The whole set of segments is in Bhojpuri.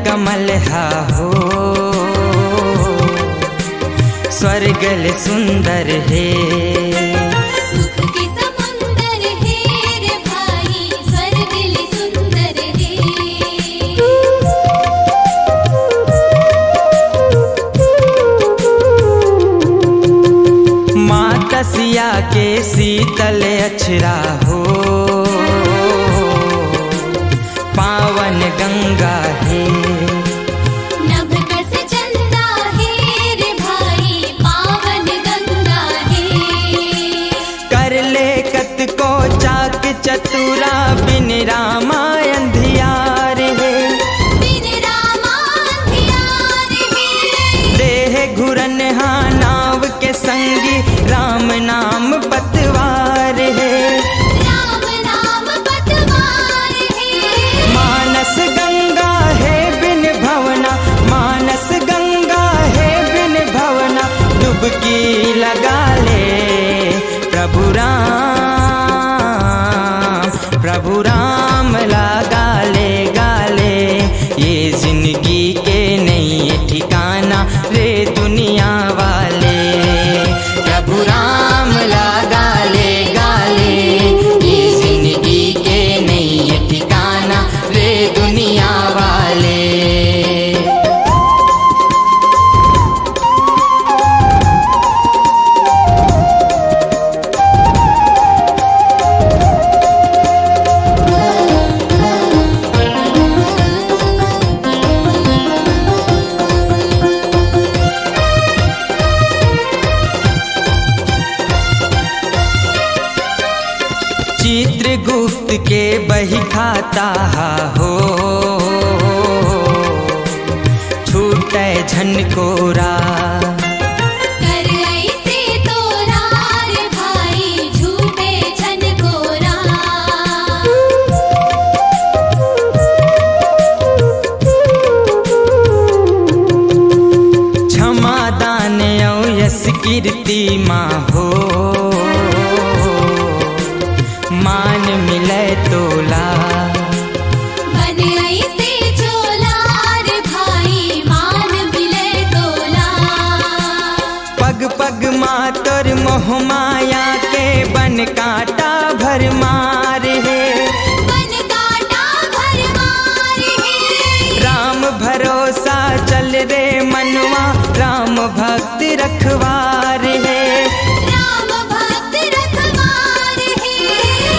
कमल हो स्वर्गल सुंदर है। सुख के समुंदर है रे भाई स्वर्गल सुंदर है। माता सिया के शीतल अक्षरा हो पावन गंगा है। नभ कस चंदा है रे भाई पावन गंगा है। कर ले कत को चाक चतुरा बिन रामा अंधियार है। बिन रामा अंधियार है। देह घुरन हा नाव के संगी राम नाम पतवार है। राम नाम पतवार है। मानस गंगा है बिन भवना मानस गंगा है बिन भवना डुबकी लगा ले प्रभु राम लगा ले गाले। ये जिंदगी के नहीं ठिकाना रे दुनिया वाले प्रभु राम लगा ले गाले। ये जिंदगी के नहीं ठिकाना रे दुनिया वाले। चित्रगुप्त के बही खाता हो छूटे झनकोरा। कर ऐसे तोरा रे भाई झूठे झनकोरा। क्षमा दान और यश कीर्ति माँ हो मान मिले तोला। बन ऐसे चोला रे भाई मान मिले तोला। पग पग माँ तोर मोह माया के बन काटा भर मार है। बन काटा भर मार है। राम भरोसा चल रे मनवा राम भक्त रखवार है। राम भक्त रखवार है।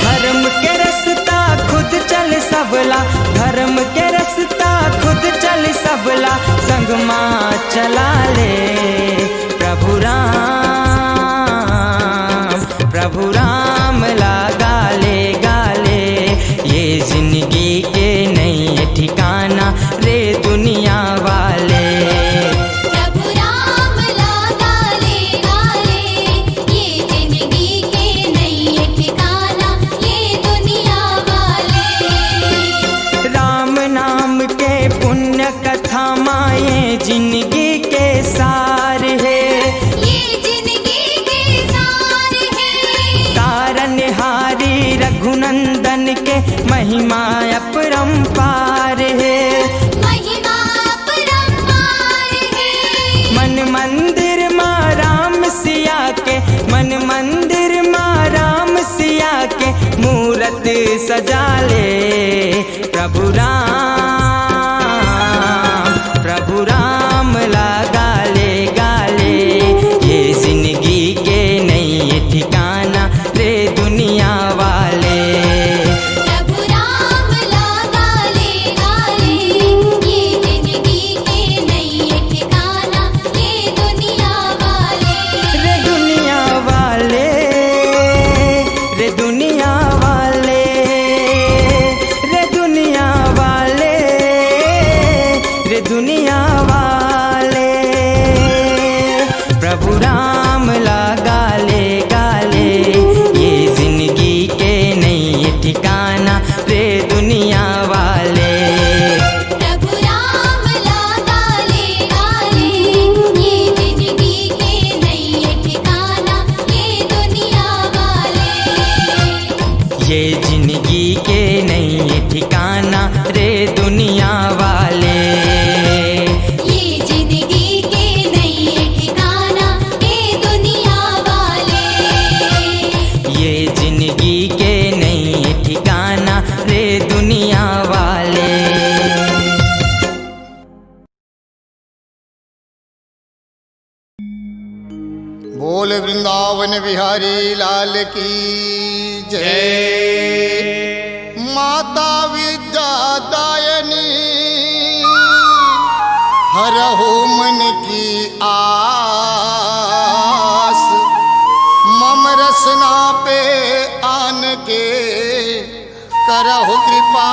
धर्म के रास्ता खुद चल सबला धर्म के रास्ता खुद चल सबला संग माँ चला ले प्रभु राम लगा ले गाले। ये जिंदगी के नहीं ठिकाना रे दुनिया वाले प्रभु राम लगा ले गाले। ये जिंदगी के नहीं ठिकाना ये दुनिया वाले। राम नाम के पुण्य कथा माए जिंदगी के सार है। ये जिंदगी के सार है। तारनहारी रघुनंदन के महिमा अपरंपार है। महिमा अपरंपार है। मन मंदिर माँ राम सिया के मन मंदिर माँ राम सिया के मूरत सजा ले प्रभु राम लगा ले गाले। ये जिंदगी के नहीं ठिकाना रे दुनिया वाले प्रभु राम लगा ले गाले। ये जिंदगी के नहीं ठिकाना ये दुनिया वाले। रे दुनिया वाले रे दुनिया वाले रे दुनिया वाले रे दुनिया वाले प्रभु राम लगा ले गाले। ये जिंदगी के नहीं ठिकाना रे दुनिया वाले प्रभु राम लगा ले गाले। ये जिंदगी के नहीं ठिकाना ये दुनिया वाले। ये जिंदगी के नहीं ठिकाना रे दुनिया वाले। वृंदावन बिहारी लाल की जय। माता विद्या दायनी हरहु मन की आस, मम रसना पे आन के करहु कृपा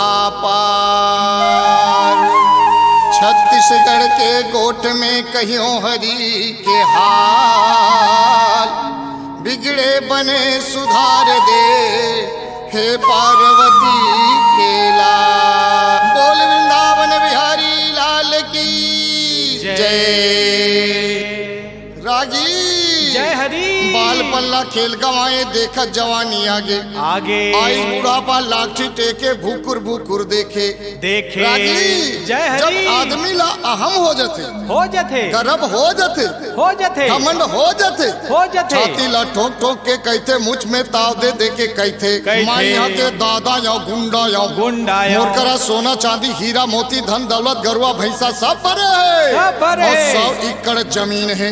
आपार। छत्तीसगढ़ के गोठ में कहियों हरि के हाल, बिगड़े बने सुधार दे हे पार्वती के लाल। बोल वृंदावन बिहारी लाल की जय। रागी जय हरि। बाल पल्ला खेल गवाए देखा जवानी आगे आगे आई बुढ़ापा लाठी टेके भूकुर भूकुर देखे देखे। रागी जय हरि। जब आदमी ला अहम हो जाते गर्व हो जाते घमंड हो जाते छाती ला ठोक ठोक के कहते मुझ में ताव दे दे के कहते माँ यहाँ के दादा या गुंडा मोर करा सोना चांदी हीरा मोती धन दौलत गरुआ भैंसा सब भरे है और 100 एकड़ जमीन है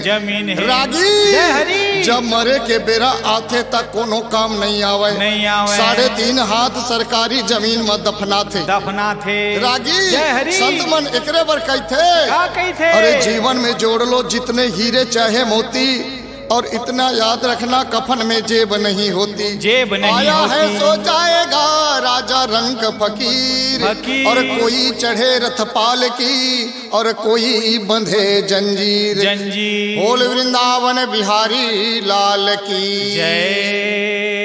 रागी। जब मरे के बेरा आते तक कोनो काम नहीं आवे 3.5 हाथ सरकारी जमीन में दफना थे रागी। संत मन एकरे बर कहते अरे जीवन में जोड़ लो जितने हीरे चाहे मोती, और इतना याद रखना कफन में जेब नहीं होती। आया है सो जाएगा राजा रंग फकीर, और कोई चढ़े रथ पाल की और कोई बंधे जंजीर। बोल वृंदावन बिहारी लाल की जय।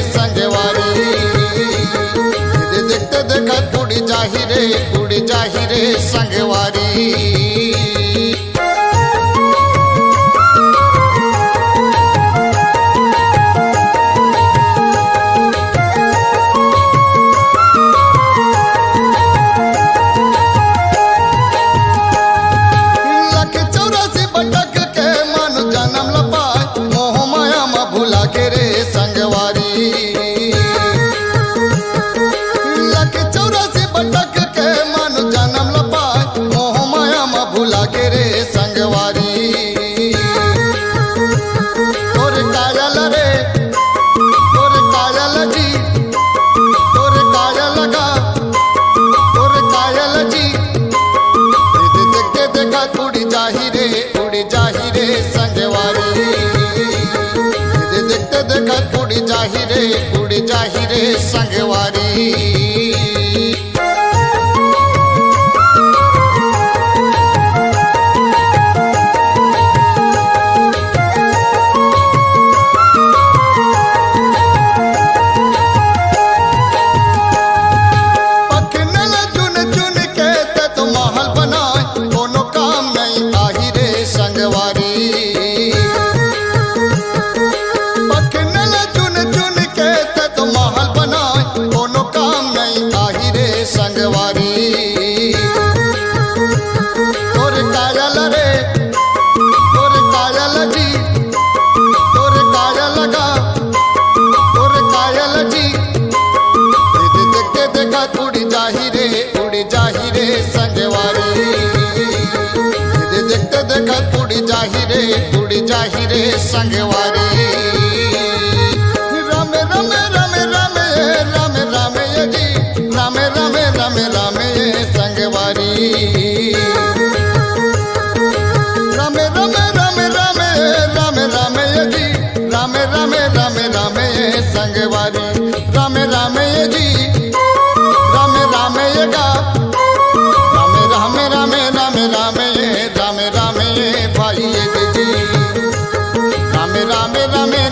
उड़ जाही रे संगवारी। उड़ जाही रे संगवारी। देखत उड़ी जाही रे संगवारी रामे रामे रामे रामे रामे रामे ये जी रामे रामे रामे रामे ये संगवारी रामे रामे रामे रामे रामे रामे ये जी रामे रामे रामे रामे ये संगवारी रामे रामे ये जी रामे रामे ये गा रामे रामे रामे रामे रामे ये भाई ये जी रामे रामे रामे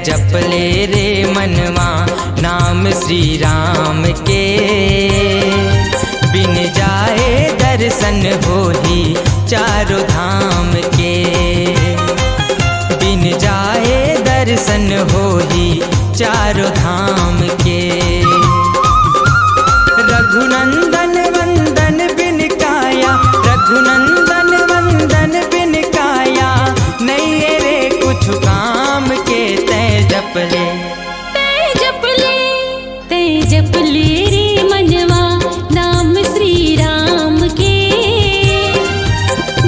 जपले रे मनवा नाम श्री राम के। बिन जाए दर्शन होही चारों धाम के। बिन जाए दर्शन होही चारों धाम के। रघुनंदन वंदन बिन काया, रघुनंदन वंदन बिन काया, नहीं रे कुछ काम के। तै जपले रे मनवा नाम श्री राम के।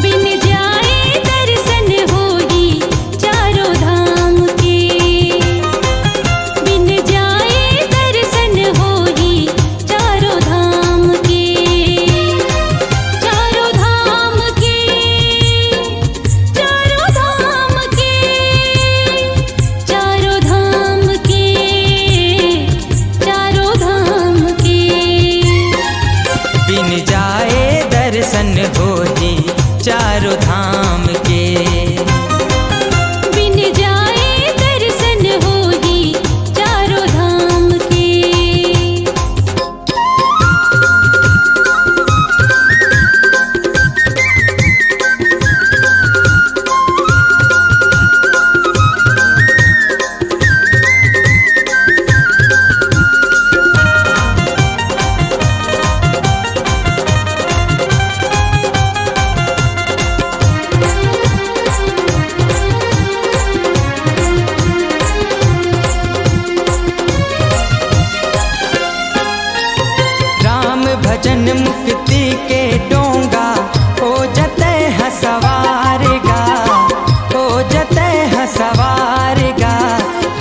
बिन जाए दर्शन होही चारों धाम के। बिन जाए दर्शन होही चारों धाम के। चारों धाम के, चारों धाम के, चारों धाम के, चारों धाम के। बिन जाए दर्शन होही चारों धाम के। बिन जाए दर्शन होही चारों धाम के। राम भजन मुक्ति के डोंगा, हो जते है सवार गा, हो जते है सवार गा।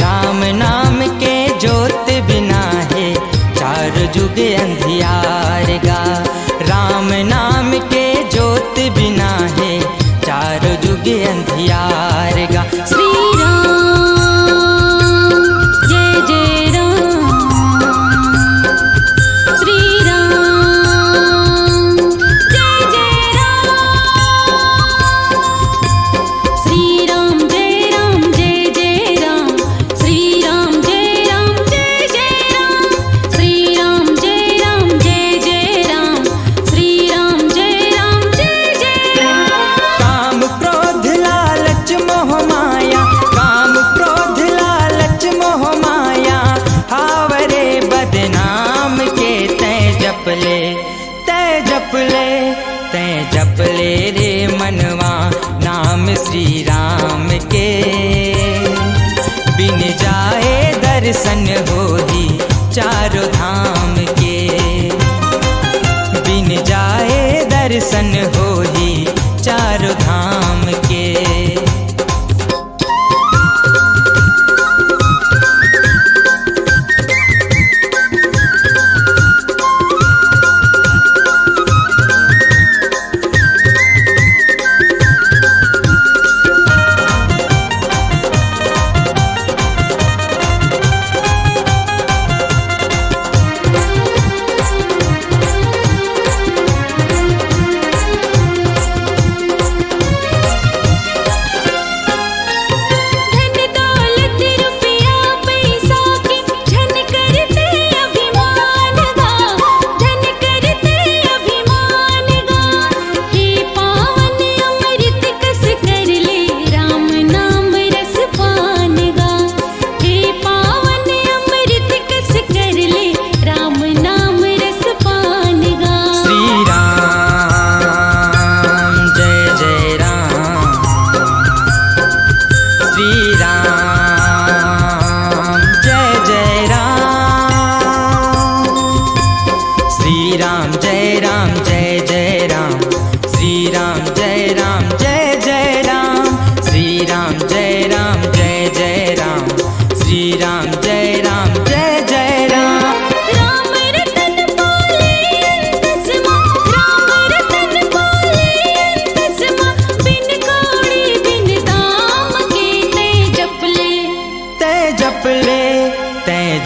राम नाम के ज्योत बिना है चार जुग अंधियार गा। राम नाम के ज्योत बिना है चार जुग अंधियार गा। श्री राम जय जय राम। श्री राम जय जय राम। श्री राम जय राम जय जय राम। श्री राम जय राम जय जय राम। श्री राम जय राम जय जय राम। श्री राम जय राम जय जय राम। काम क्रोध लालच मोह माया, काम क्रोध लालच मोह माया, हावरे बदनाम के। तै जपले, तै जपले, तै जपले रे मनवा नाम श्री राम के। बिन जाए दर्शन होही चारों धाम के। बिन जाए दर्शन होही चारों धाम के।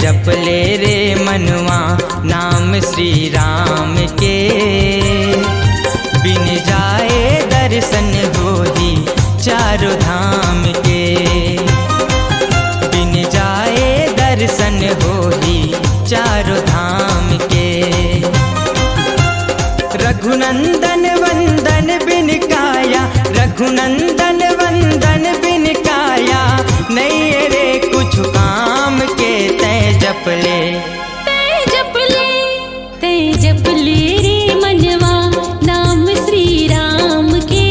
जपले रे मनवा नाम श्री राम के। बिन जाए दर्शन होही चारों धाम के। बिन रघुनंदन वंदन बिन काया नहीं रे कुछ काम के तय जप ले रे मनवा नाम श्री राम के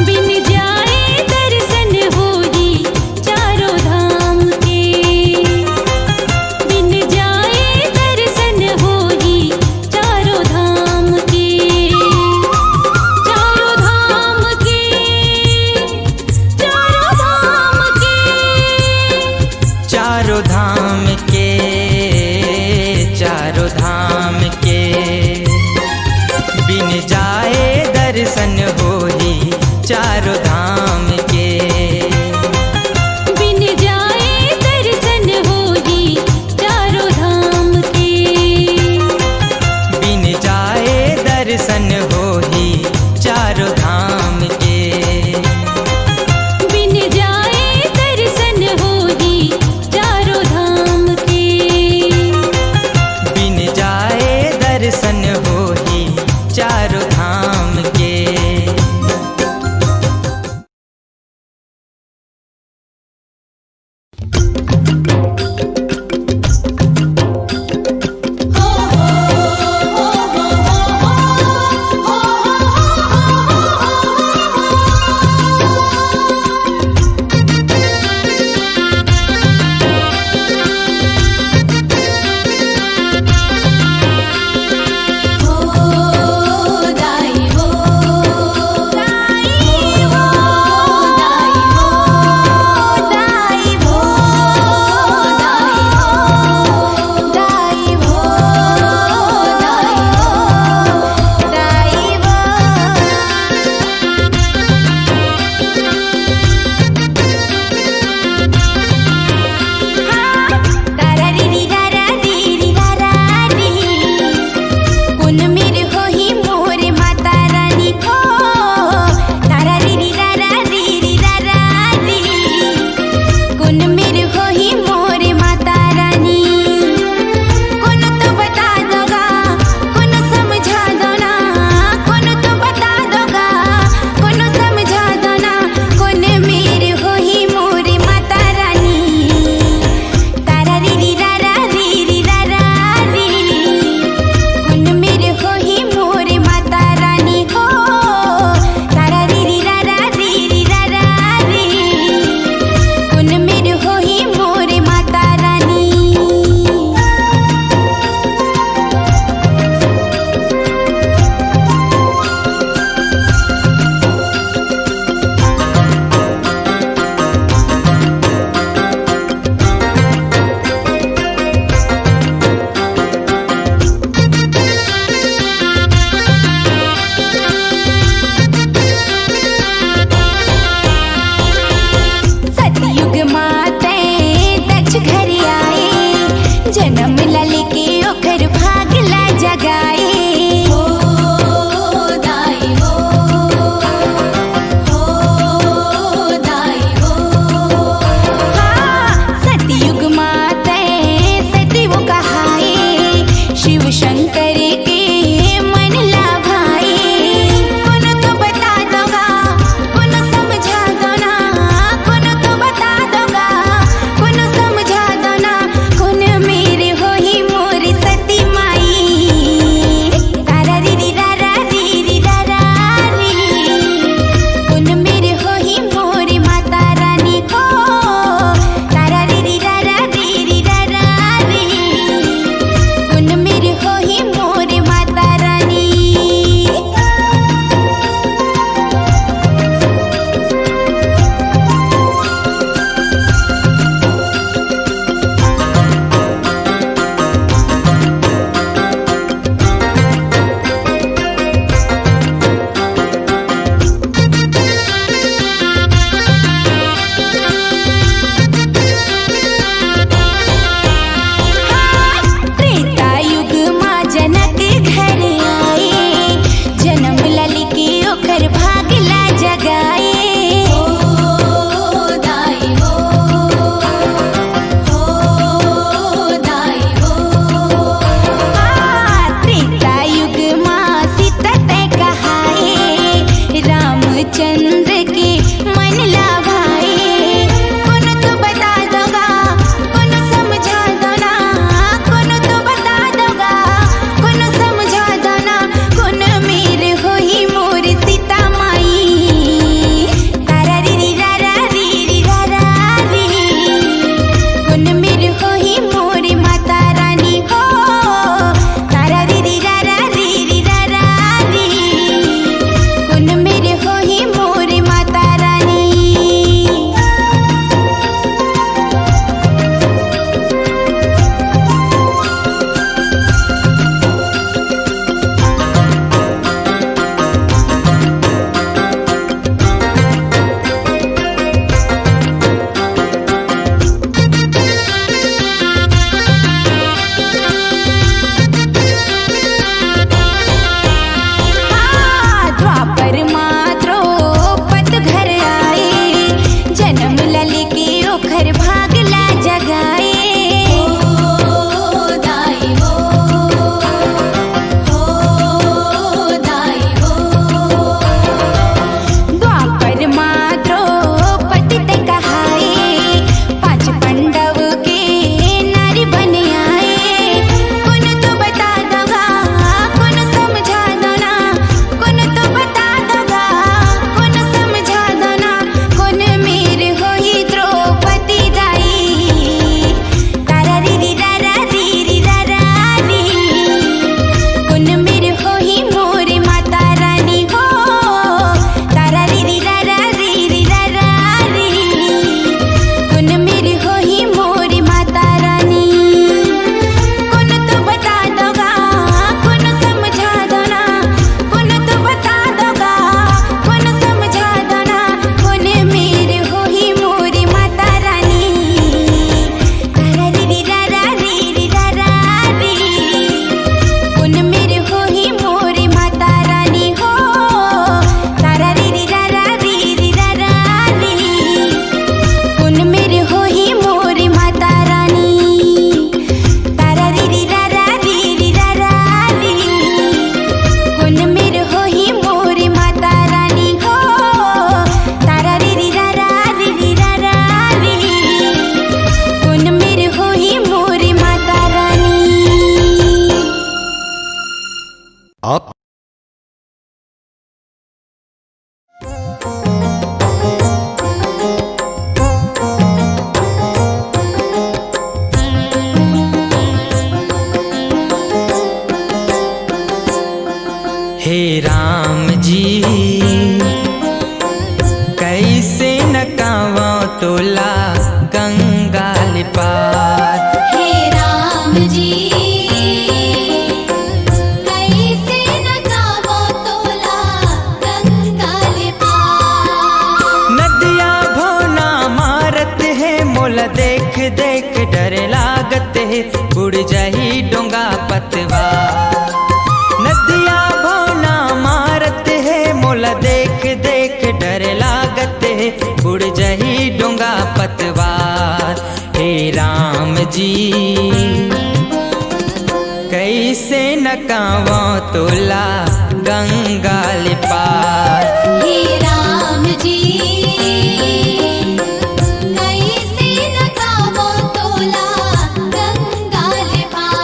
बिन जाए दर्शन होई चारों धाम के बिन जाए दर्शन होई चारों धाम के चारों धाम के चंद्र के मन ला भाई। कोनो तो बता दोगा, कोनो समझा दो ना, कोनो तो बता दोगा, कोनो समझा दो ना, कौन मेरे हो ही मोर सीता माई। तारा री री रा रा री री रा रा री, कौन मेरे हो ही मोर माता रानी हो। तारा री री रा रा री री रा रा री, कौन मेरे हो ही मोर माता रानी। द्वापर मात्रो पत घर आए, जन्म लली के ओखर भागला जगाए। दाई हो दाई हो, द्वापर मात्रो पतित कहाए, पांच पांडव के नारी बन आए। कौन तो बता दोगा, कौन समझा दो ना, कौन तो बता दोगा, कौन समझा दो ना, कौन मेरे हो ही द्रौपदी दाई। तारा री री रा रा री री रा रा री, कौन मेरे हो ही मोर माता रानी हो। तारा री री रा रा री री रा रा री, कौन मेरे हो ही मोर माता रानी। कौन तो बता दोगा, कौन समझा दो ना, कौन तो बता दोगा, कौन समझा दो ना, कौन मेरे हो ही मोर माता रानी। तारा री री रा रा री री रा रा री, कौन मेरे हो ही मोर माता रानी हो। तारा री री रा रा री री रा रा री, कौन मेरे हो ही मोर माता रानी। तारा री री रा रा री री रा रा री, कौन मेरे हो ही मोर माता रानी हो। तारा री री रा रा री री रा रा री, कौन मेरे हो ही मोर माता रानी। आप हे राम जी कैसे न कावा तोला गंगाल पार। हे राम जी कैसे न गावो तोला गंगाल पार। नदिया भोना मारत है मोला देख देख डर लागत है, उड़ जाही डोंगा पतवा। नदिया भोना मारत है मोला देख देख डर लागत है, उड़ जाही डोंगा पतवार। हे राम जी कैसे न कावा तोला गंगाल पार। हे राम जी कैसे न गावो तोला गंगाल पार।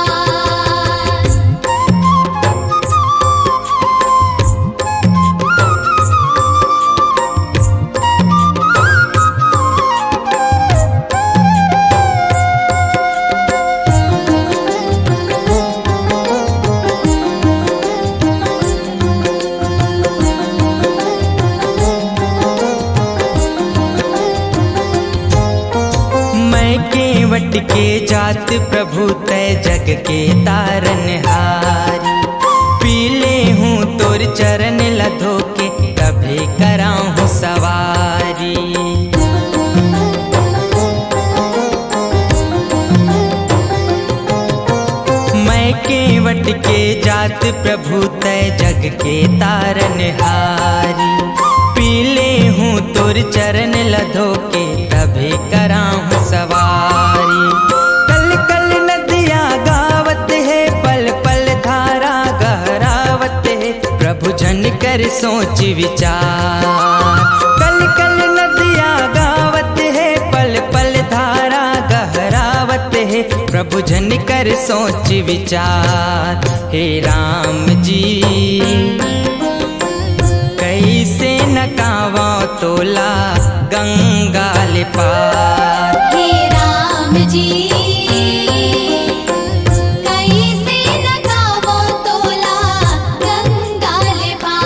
केवट के जात प्रभु तय जग के तारन हारी। पीले हूँ तोर चरण लधो के कभी कराहूँ सवारी। मैं केवट के जात प्रभु तय जग के तारन हारी। पीले हूँ तोर चरण लधो के कभी कराहूँ सवारी। कल कल नदिया गावत है पल पल धारा गहरावत है। प्रभु जन कर सोच विचार। प्रभु जन कर सोच विचार। हे राम जी कैसे न कावा तोला गंगा ले पार। हे राम जी कैसे न गावो तोला गंगा ले पार।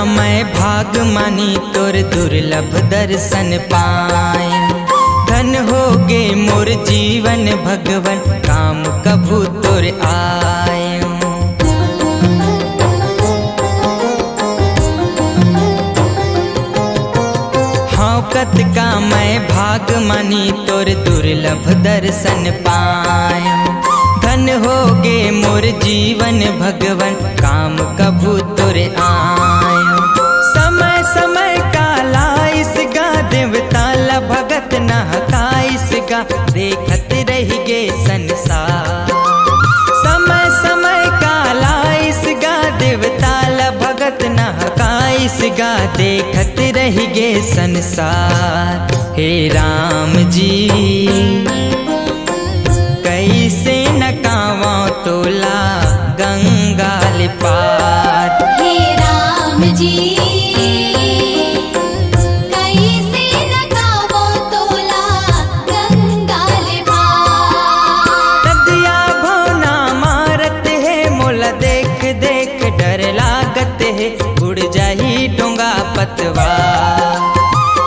मैं भाग मानी तोर दुर्लभ दर्शन पाए। धन होगे मोर जीवन भगवन काम कभू तोर आए। हाँ कत का मैं भाग मानी तोर दुर्लभ दर्शन पाए। धन होगे मोर जीवन भगवन काम कभू तोर आए। समय समय काला इसगा देवता ला भगत नहकाइस गा देखत रह गे संसार। समय समय काला इसगा देवता ला भगत नहकाइस गा देखत रह गे संसार। हे राम जी कैसे न कावा तोला गंगा ले पार। हे राम जी कैसे न गावो तोला गंगा ले पार। नदिया भवना मारत है मोला देख देख डर लागत है उड़ जाही डोंगा पतवा।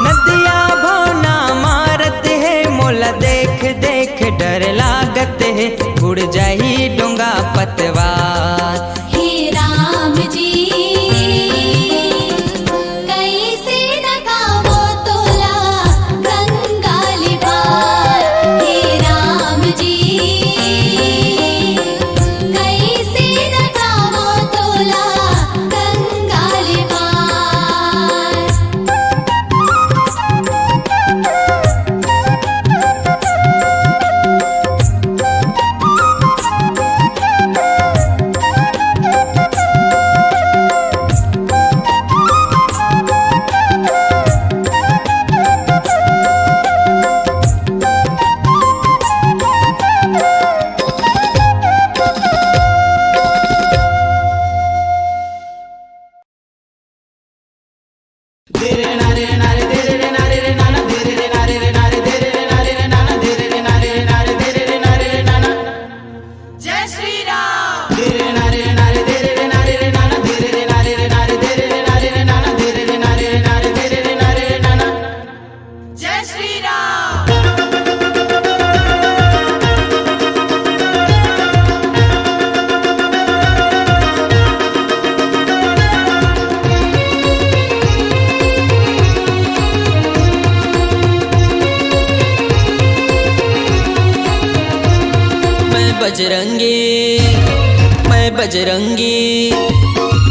नदिया भवना मारत है मोला देख देख डर लागत है उड़ जाही डोंगा पतवा। हे राम जी कैसे न गावो तोला गंगा ले पार। हे राम जी कैसे न गावो तोला गंगा ले पार।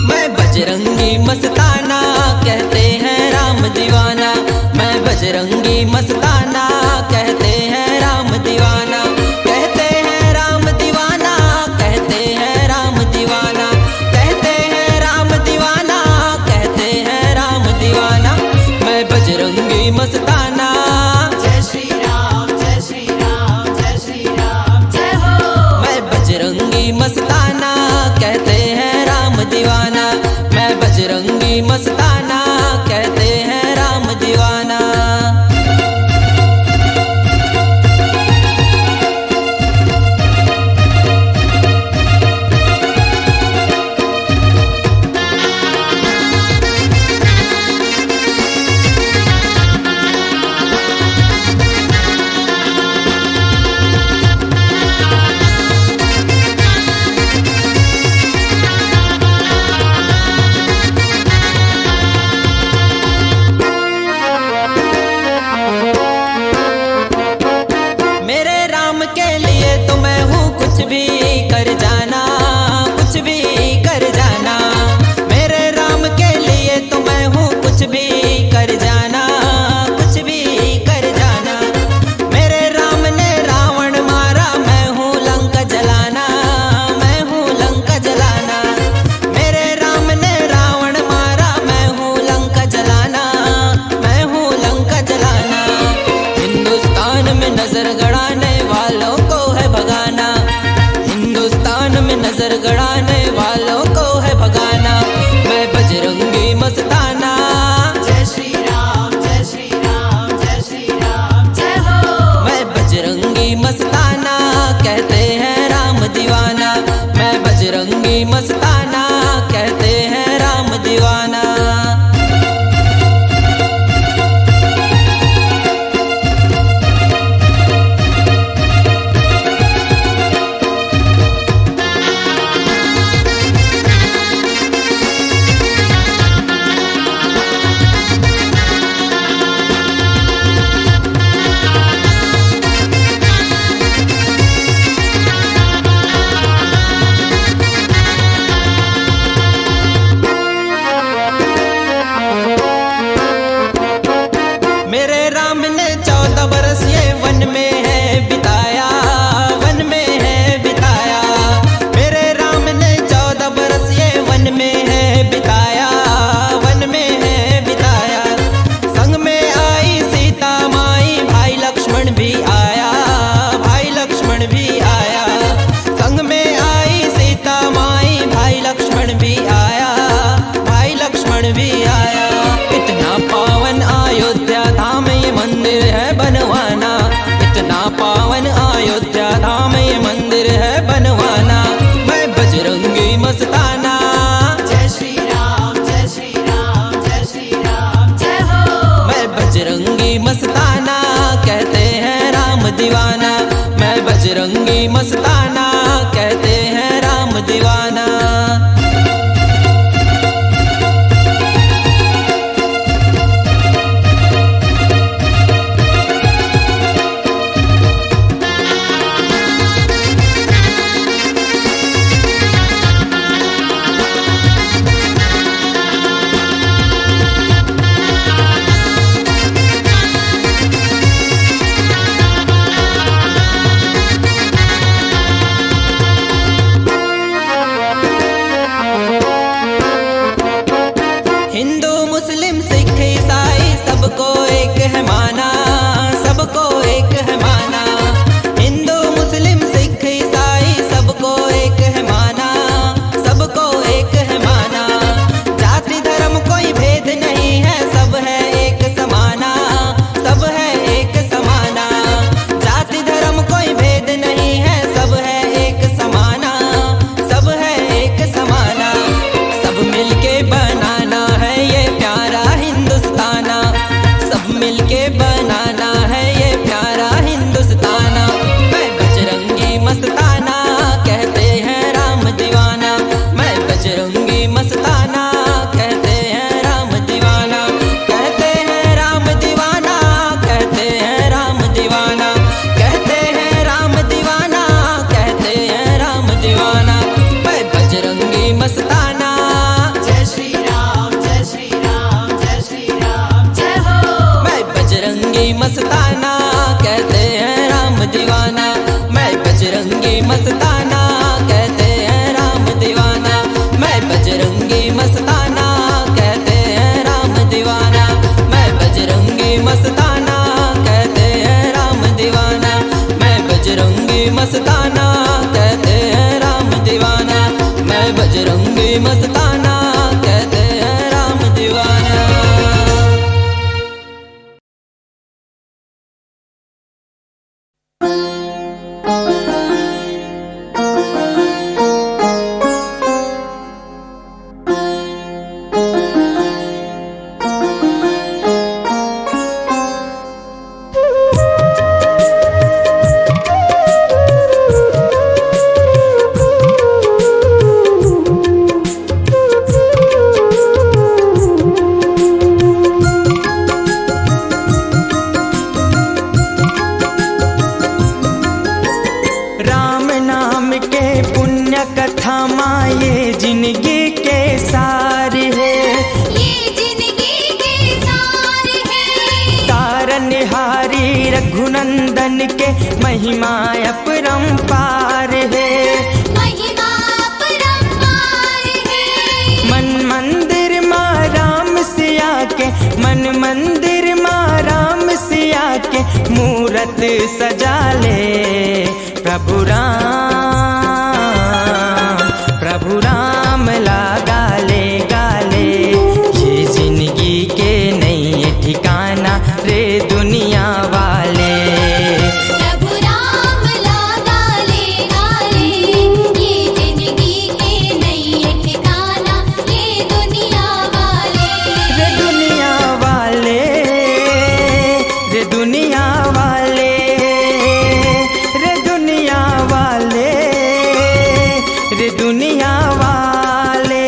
मैं बजरंगी मस्ताना कहते हैं राम दीवाना। मैं बजरंगी मस्ताना कहते हैं राम दीवाना। कहते हैं राम दीवाना कहते हैं राम दीवाना। कहते हैं राम दीवाना कहते हैं राम दीवाना। मैं बजरंगी मस्ताना। जय श्री राम जय श्री राम जय श्री राम जय हो। मैं बजरंगी मस्ताना कहते हैं राम दीवाना। मैं बजरंगी मस्ताना कहते हैं राम दीवाना। मेरे राम के लिए तो मैं हूँ कुछ भी कर जाना। कुछ नजर गड़ाने वालों को है भगाना, हिंदुस्तान में नजर गड़ाने वालों को है भगाना। मैं बजरंगी मस्ताना, जय श्री राम जय श्री राम जय श्री राम जय हो। मैं बजरंगी मस्ताना, कहते हैं राम दीवाना। मैं बजरंगी मस्ताना, कहते हैं राम दीवाना। मेरे राम ने 14 बरस ये वन में है बिताया, वन में है बिताया। मेरे राम ने 14 बरस ये वन में है बिताया, वन में है बिताया। संग में आई सीता माई, भाई लक्ष्मण भी आया, भाई लक्ष्मण भी आया। संग में आई सीता माई, भाई लक्ष्मण भी आया, भाई लक्ष्मण भी आया। इतना पावन अयोध्या धाम ये मंदिर है बनवाना, इतना पावन अयोध्या धाम ये मंदिर है बनवाना। मैं बजरंगी मस्ताना, जय श्री राम जय श्री राम जय श्री राम जय हो। मैं बजरंगी मस्ताना, कहते हैं राम दीवाना। मैं बजरंगी मस्ताना, कहते हैं राम दीवाना। हिंदू मुस्लिम सिख ईसाई सबको एक है माना, सबको एक है माना। हिंदू मुस्लिम सिख ईसाई सबको एक है माना, सबको एक है माना। जाति धर्म कोई भेद नहीं है, सब है एक समाना, सब है एक समाना। जाति धर्म कोई भेद नहीं है, सब है एक समाना, सब है एक समाना। सब मिलके बनाना है ये प्यारा हिंदुस्ताना, सब मिलके बनाना है ये प्यारा हिंदुस्ताना। मैं बजरंगी मस्ताना, कहते हैं राम दीवाना। मैं बजरंगी मस्ताना, कहते हैं राम दीवाना। कहते हैं राम दीवाना, कहते हैं राम दीवाना। कहते हैं राम दीवाना, कहते हैं राम दीवाना। मैं बजरंगी मस्ताना, जय श्री राम जय श्री राम जय श्री राम जय हो। मैं बजरंगी मस्ताना, कहते हैं राम दीवाना। मैं बजरंगी मस्ताना, कहते हैं राम दीवाना। मैं बजरंगी मस्ताना, कहते हैं राम दीवाना। मैं बजरंगी मस्ताना, कहते हैं राम दीवाना। मैं बजरंगी मस्ताना, कहते हैं राम दीवाना। मैं बजरंगी मस्ताना, कहते हैं राम दीवाना। कथा माँ ये जिंदगी के सार है, ये जिंदगी के सार है। तारनहारी रघुनंदन के महिमा अपरंपार है, महिमा अपरंपार है। मन मंदिर माँ राम सिया के, मन मंदिर माँ राम सिया के मूरत सजा ले। प्रभु राम लगा ले गाले, ये जिंदगी के नहीं ठिकाना रे दुनिया वाले। प्रभु राम लगा ले गाले, ये जिंदगी के नहीं ठिकाना ये दुनिया वाले। रे दुनिया वाले, रे दुनिया वाले, रे दुनिया वाले, रे दुनिया वाले।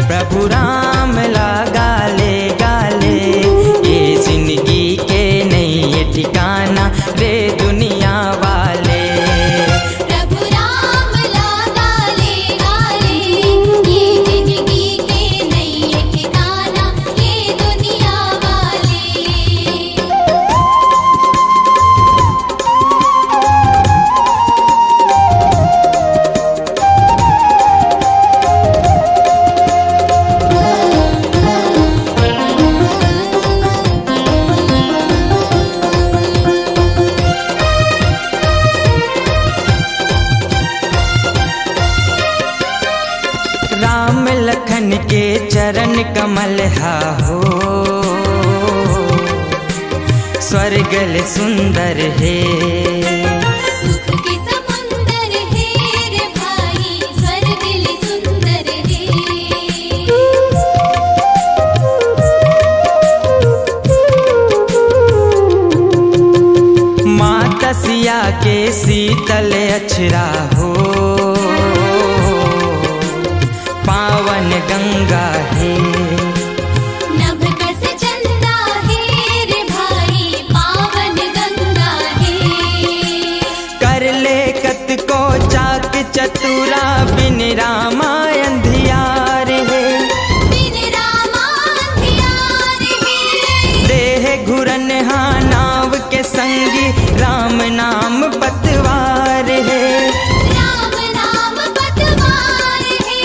प्रभु राम लगा ले गाले, ये जिंदगी के नहीं ठिकाना रे दुनिया वाले। प्रभु राम लगा ले गाले, ये जिंदगी के नहीं ठिकाना ये दुनिया वाले। राम लखन के चरण कमल हा हो, स्वर्गल सुंदर है। सुख के समुंदर है रे भाई, स्वर्गल सुंदर है। माता सिया के शीतल अछरा हो, पावन गंगा है। नभ कस चंदा है रे भाई, पावन गंगा है। कर ले कत को चाक चतुरा, बिन रामा अंधियार है। बिन रामा अंधियार है। देह घुरन हा नाव के संगी, राम नाम पतवार है। राम नाम पतवार है।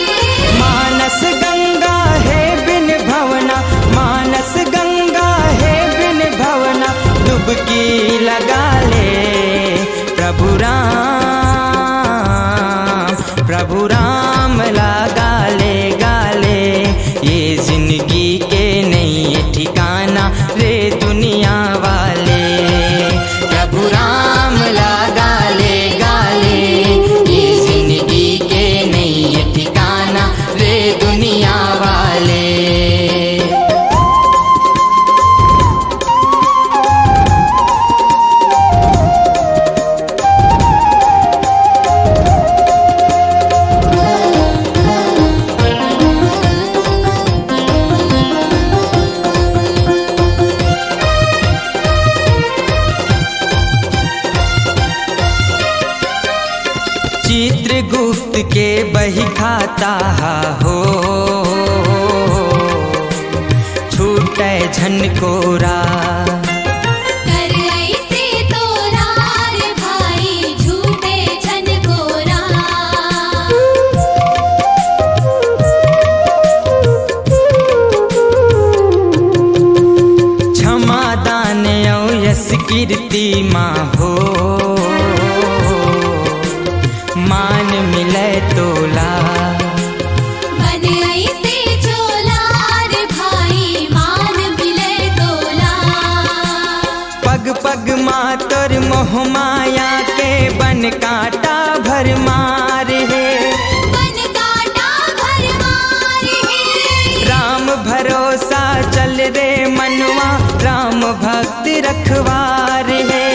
मानस गंगा है बिन भवना, मानस गंगा है बिन भवना, डुबकी लगा ले। प्रभु राम लगा ले गाले, ये जिंदगी के नहीं ठिकाना रे दुनिया वाले। प्रभु राम लगा ले गाले, ये जिंदगी के नहीं ठिकाना रे दुनिया वाले। चित्रगुप्त के बही खाता हो, छूटे झनकोरा। कर ऐसे तोरा रे भाई, झूठे झनकोरा। क्षमा दान औ यश कीर्ति माँ हो, मान मिले तोला। बन ऐसे चोला रे भाई, मान मिले तोला। पग पग माँ तोर मोह माया के बन काटा भर मार है। बन काटा भर मार है। राम भरोसा चल रे मनवा, राम भक्त रखवार है।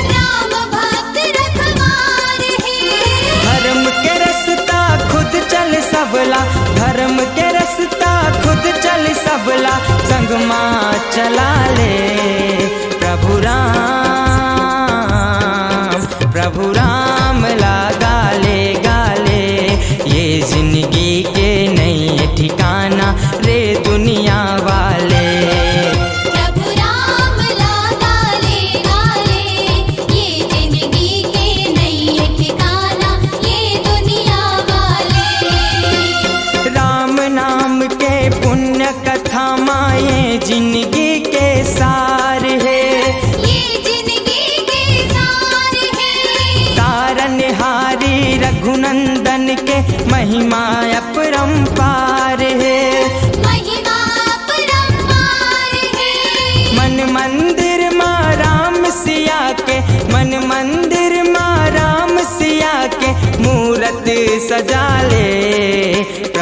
राम भक्त रखवार है। धर्म के रास्ता खुद चल सबला, धर्म के रास्ता खुद चल सबला, संग माँ चला ले। प्रभु राम लगा ले गाले, ये जिंदगी के नहीं ठिकाना रे दुनिया वाले। प्रभु राम लगा ले गाले, ये जिंदगी के नहीं ठिकाना ये दुनिया वाले। राम नाम के पुण्य कथा माए जिंदगी के साथ,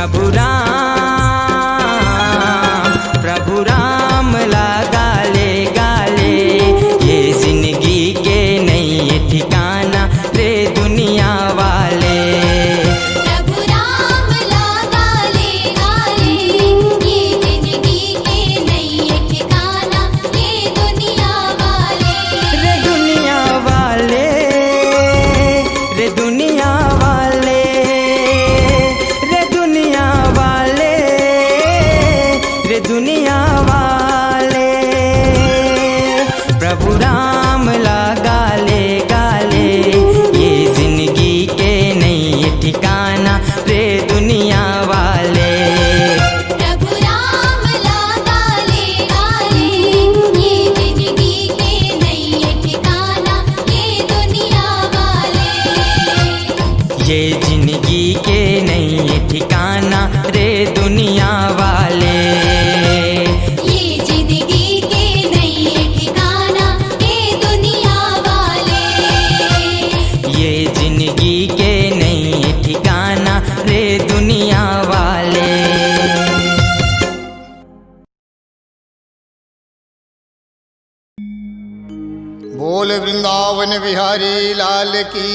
प्रभु राम लगा ले गाले, ये जिंदगी के नहीं ठिकाना रे दुनिया वाले। प्रभु राम लगा ले गाले, ये जिंदगी के नहीं ठिकाना रे दुनिया वाले। रे दुनिया वाले, रे दुनिया वाले, रे दुनिया वाले, रे दुनिया वाले। प्रभु राम लगा ले गाले, ये जिंदगी के नहीं ठिकाना रे दुनिया वाले। प्रभु राम लगा ले गाले, ये जिंदगी के नहीं ठिकाना रे दुनिया वाले। ये जिंदगी के नहीं ठिकाना रे दुनिया वाले। ये जिंदगी के नहीं ठिकाना रे दुनिया वाले। ये जिंदगी के नहीं ठिकाना रे दुनिया वाले। बोल वृंदावन बिहारी लाल की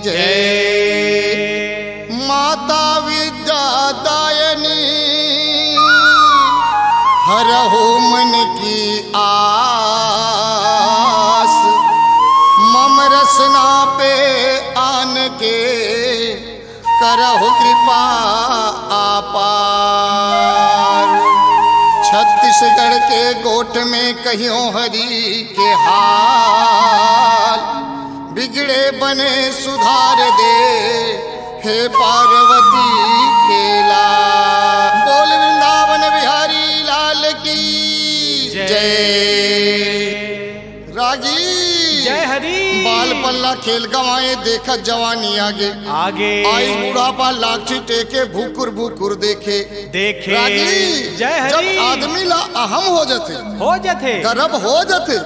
जय। माता विद्या दायनी हरहु मन की आस, मम रसना पे आन के करहु कृपा आपार। छत्तीसगढ़ के गोठ में कहियों हरि के हाल, बिगड़े बने सुधार दे हे पार्वती के लाल। बोल वृंदावन बिहारी लाल की जय। रागी जय हरि। बाल पल्ला खेल गवाए देखा जवानी आगे आगे आई बुढ़ापा लाठी टेके भूकुर भूकुर देखे देखे। रागी जय हरि। जब आदमी ला अहम हो जाते गर्व हो जाते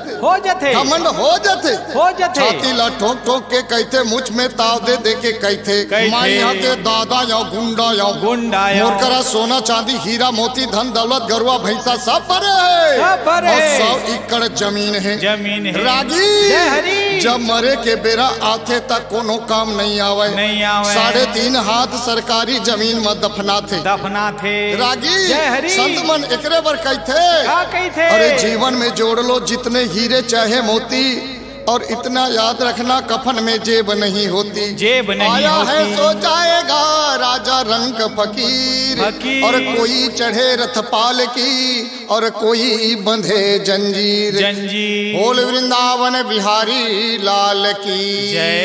घमंड हो जाते छाती ला ठोक ठोक के कहते मुझ में ताव दे दे के कहते माई के दादा या गुंडा मोरकरा सोना चांदी हीरा मोती धन दौलत गरुआ भैंसा सब पर है। 100 एकड़ जमीन है रागी। जब मरे के बेरा आते तक कोनो काम नहीं आवे 3.5 हाथ सरकारी जमीन में दफना थे रागी। संत मन एकरे बर कहते अरे जीवन में जोड़ लो जितने हीरे चाहे मोती, और इतना याद रखना कफन में जेब नहीं होती। आया है तो जाएगा राजा रंग फकीर, और कोई चढ़े रथ पाल की और कोई बंधे जंजीर। बोल वृंदावन बिहारी लाल की जय।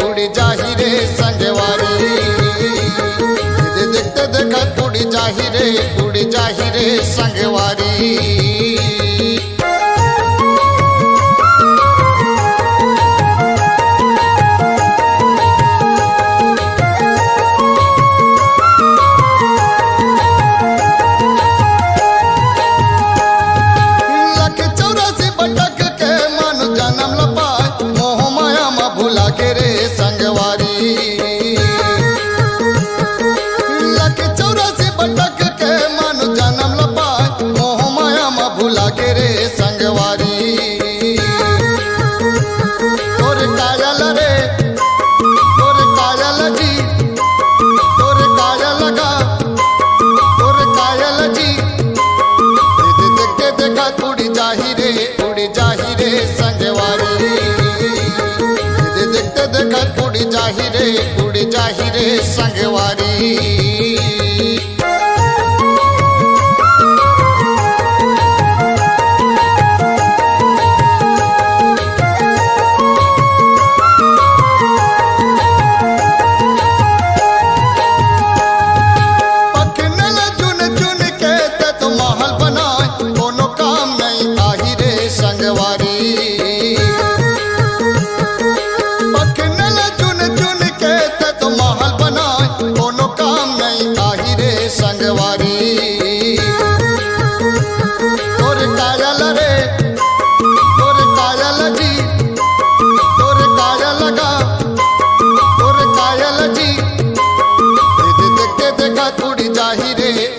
उड़ी जाही रे संगवारी देखते देखत उड़ी जाही रे संगवारी। उड़ी जाही रे संगवारी। देखते देखत उड़ी जाही रे संगवारी।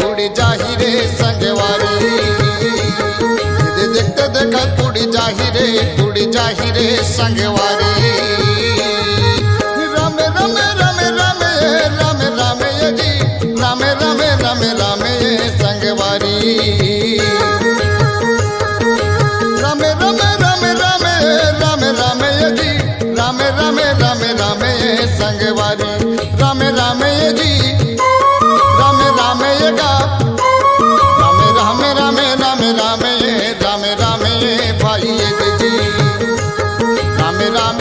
उड़ी जाही रे संगवारी। देखते देखत उड़ी जाही रे संगवारी। रामे रामे रामे रामे रामे रामे जी रामे रामे रामे रामे संगवारी। रामे रामे रामे रामे रामे रामे जी रामे रामे रामे रामे संगवारी। रामे रामे जी रामे रामे गा रामे रामे रामे रामे रामे रामे रामे भाई जी रामे रामे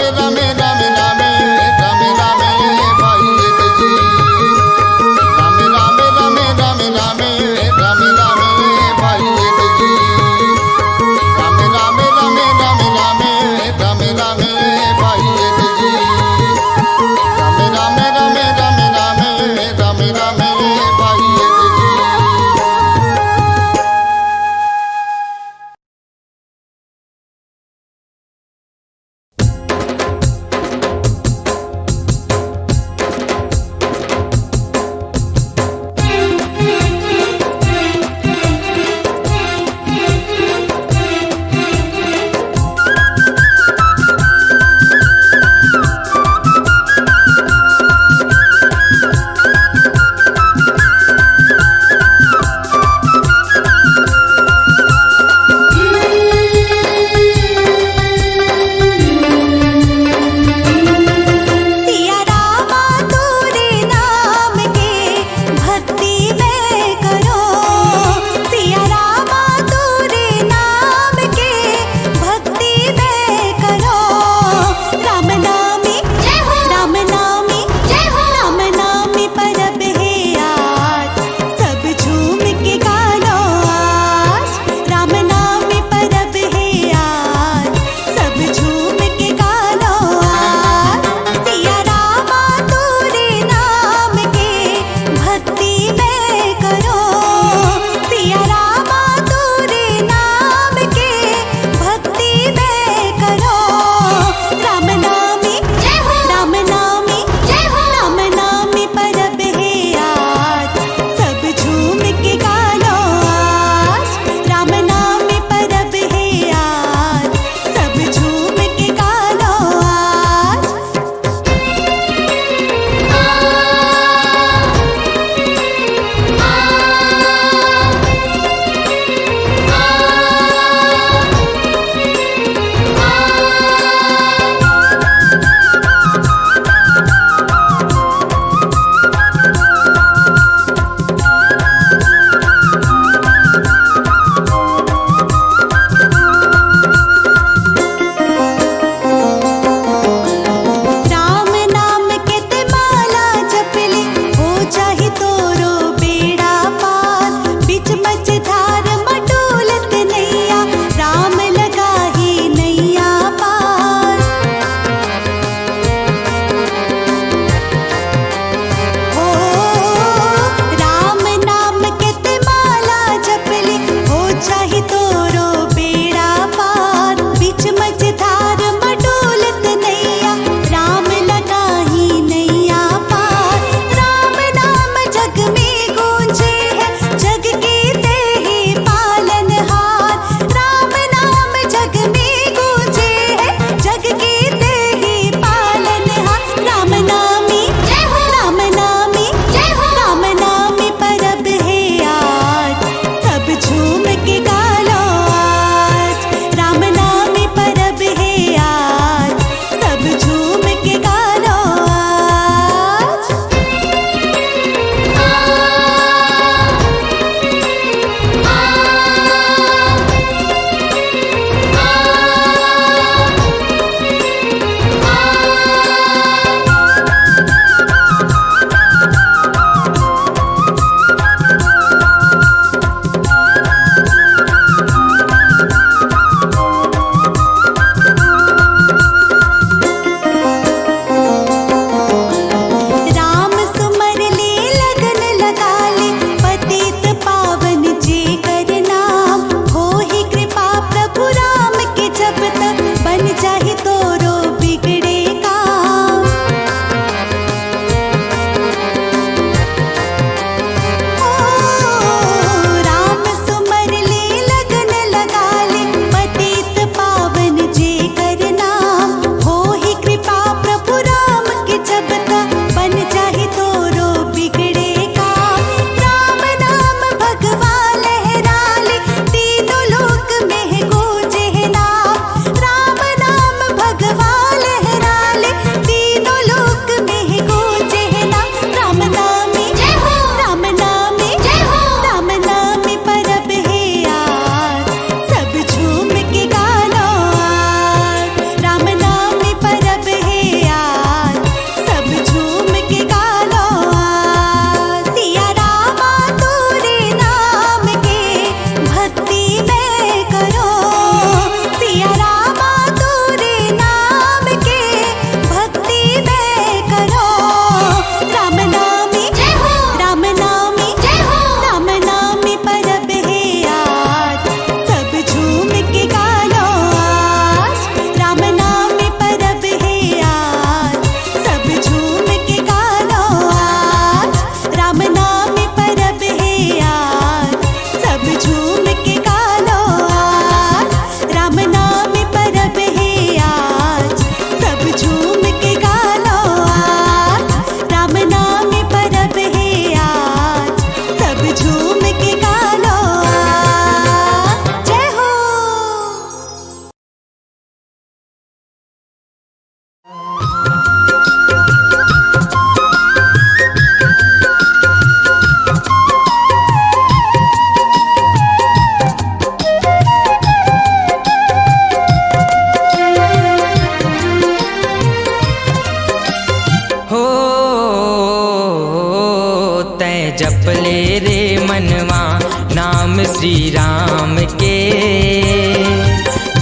श्री राम के,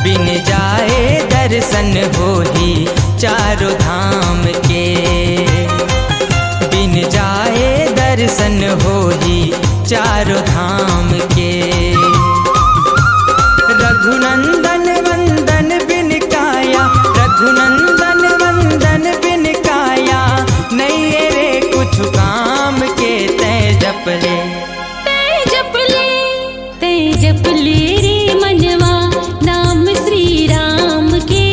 बिन जाए दर्शन हो ही चारों धाम के, बिन जाए दर्शन हो ही चारों धाम के। रघुनंदन वंदन बिन काया, रघुनंदन वंदन बिन काया, नहीं रे कुछ काम के। तै जप ले रे मनवा नाम श्री राम के,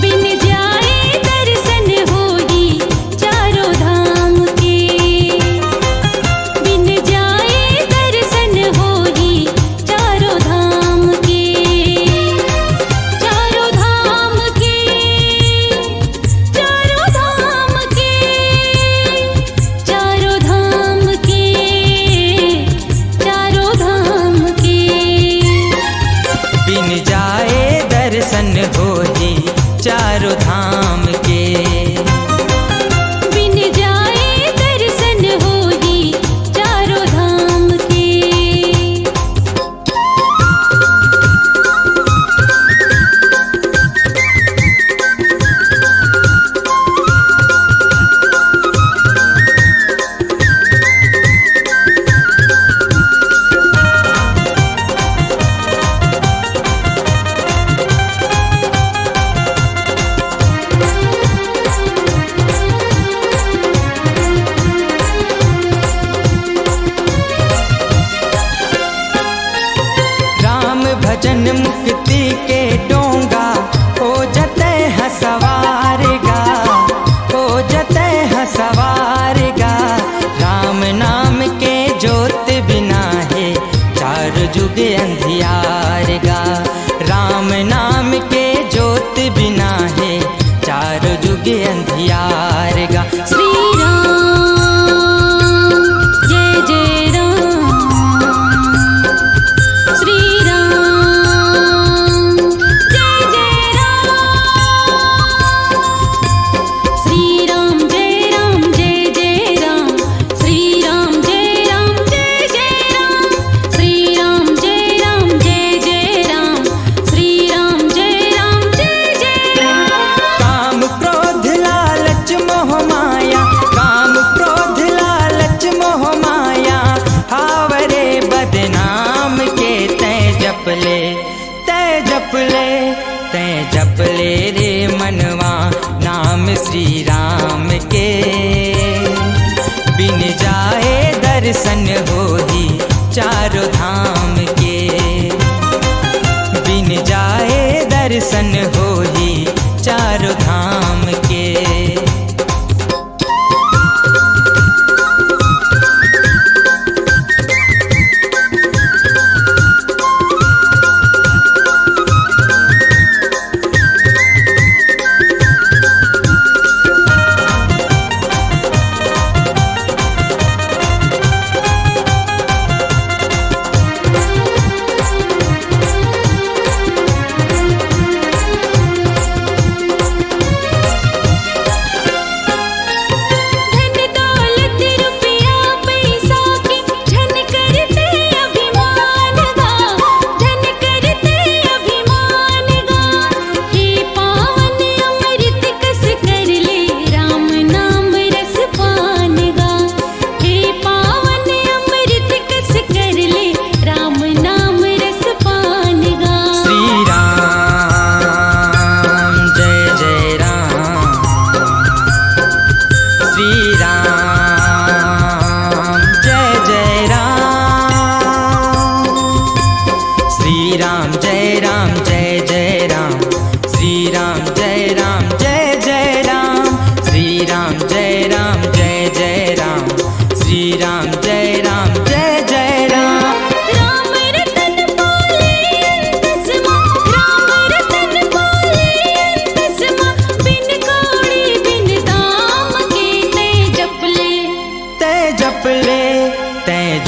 बिन जाए दर्शन हो ही चारों धाम के, बिन जाए दर्शन हो ही चारों धाम के, चारों धाम के, चारों धाम के, चारों धाम के, चारों धाम के। बिन जाए दर्शन हो ही चारों धाम के, बिन जाए दर्शन हो ही चारों धाम के। राम भजन मुक्ति के डोंगा, हो जते हैं सवार गा, हो जते हैं सवार गा। राम नाम के ज्योत बिना है चार जुग अंधियार गा, राम नाम के ज्योत बिना है चार जुग अंधियार गा। श्री राम जय जय राम, श्री राम जय जय राम, श्री राम जय राम जय जय राम, श्री राम जय राम जय जय राम, श्री राम जय राम जय जय राम, श्री राम जय राम जय जय राम। काम क्रोध लालच मोह माया, काम क्रोध लालच मोह माया, हावरे बदनाम के। तै जप ले, तै जप ले, तै जप ले रे मनवा नाम श्री राम के, बिन जाए दर्शन हो ही चारों धाम के, बिन जाए दर्शन हो ही चारों धाम के।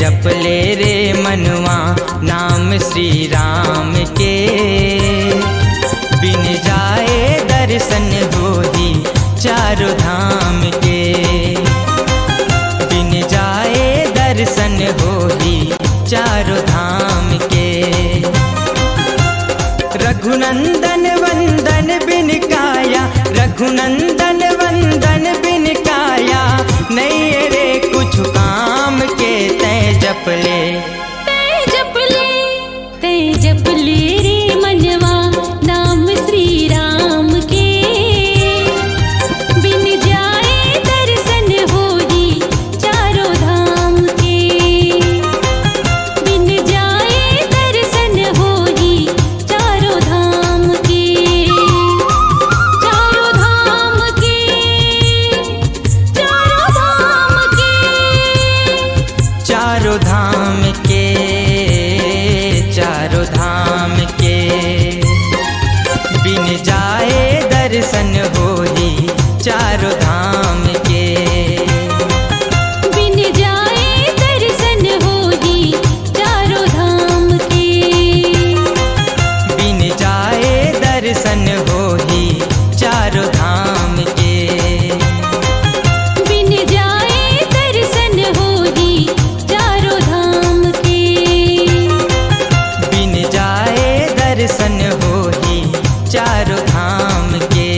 जप ले रे मनवा नाम श्री राम के, बिन जाए दर्शन होही चारों धाम के, बिन जाए दर्शन होही रघुनंदन वंदन बिन काया नहीं रे कुछ काम के तय जप ले रे मनवा नाम श्री राम के बिन जाए दर्शन होई चारों धाम के बिन जाए दर्शन होई चारों धाम के चारों धाम के चारों धाम के चारों धाम के बिन जाए दर्शन होई चारों धाम के बिन जाए दर्शन होई चारों धाम के बिन जाए दर्शन होई चारों धाम के बिन जाए दर्शन होई चारों धाम के बिन जाए दर्शन होई चारों धाम के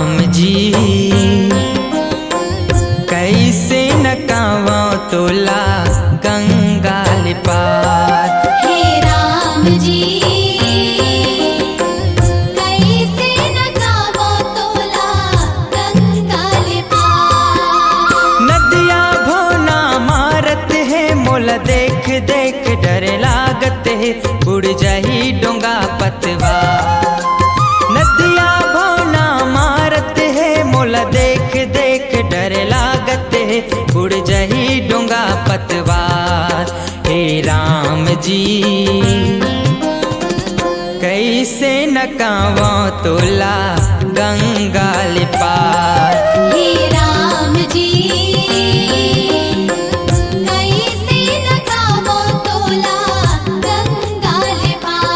राम जी कैसे न कावा तोला गंगाल पार। हे राम जी कैसे न गावो तोला गंगाल पार। नदिया भोना मारत है मोला देख देख डर लागत है उड़ जाही डोंगा पतवा। नदिया भोना मारत है मोला देख देख डर लागत है उड़ जाही डोंगा पतवार। हे राम जी कैसे न कावा तोला गंगाल पार। हे राम जी कैसे न गावो तोला गंगाल पार।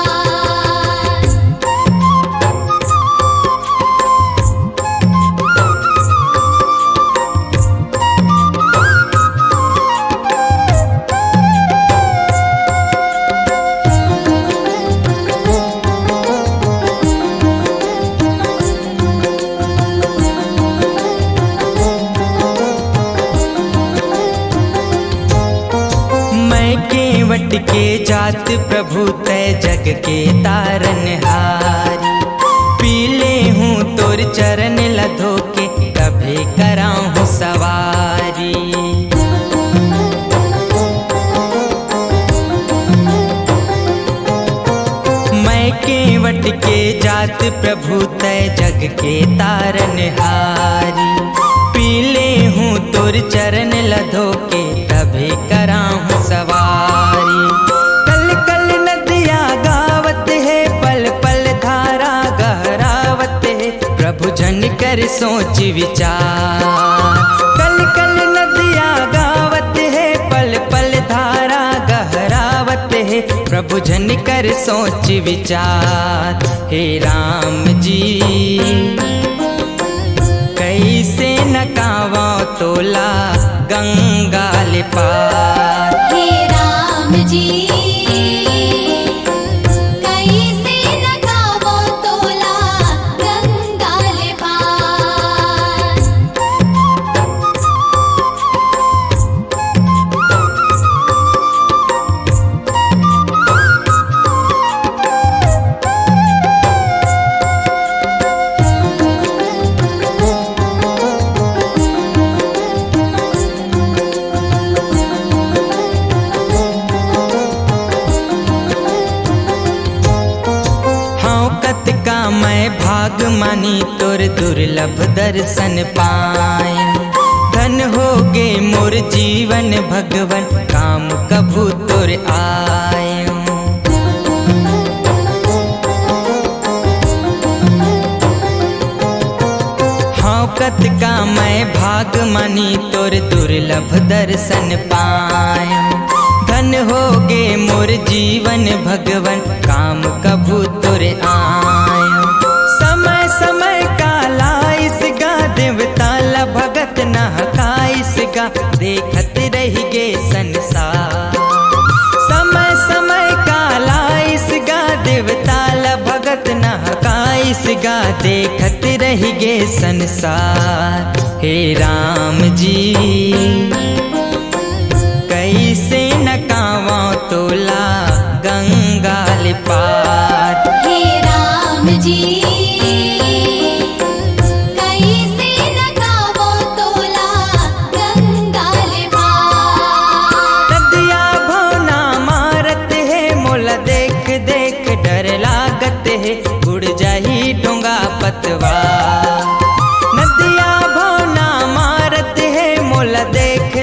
मैं केवट के जात प्रभु तय जग के तारन हारी। पीले हूँ तोर चरण लधो के कभी कराऊँ सवारी। मैं केवट के जात प्रभु तय जग के तारन हारी। पीले हूँ तोर चरण लधो के कभी कराऊँ सवारी। कल कल नदिया गावत है पल पल धारा गहरावत है प्रभु जन कर सोच विचार। कल कल नदिया गावत है पल पल धारा गहरावत है प्रभु जन कर सोच विचार। हे राम जी कैसे न कावा तोला गंगाल पार। हे राम जी कैसे न गावो तोला गंगाल पार। का मैं भाग मानी तोर दुर्लभ दर्शन पाए। धन हो गे मोर जीवन भगवन काम कभू तोर आए। हौकत का मैं भाग मानी तोर दुर्लभ दर्शन पाए। धन हो गे मोर जीवन भगवन काम कभू तोर आय। समय समय काला इस गा देवता ला भगत नहकाइस गा देखत रही गे संसार। समय समय काला इस गा देवता ला भगत नहकाइस गा देखत रही गे संसार। हे राम जी कैसे न कावा तोला गंगाल पार। हे राम जी कैसे न गावो तोला गंगाल पार। नदिया भोना मारत है मोला देख देख डर लागत है उड़ जाही डोंगा पतवा। नदिया भोना मारत है मोला देख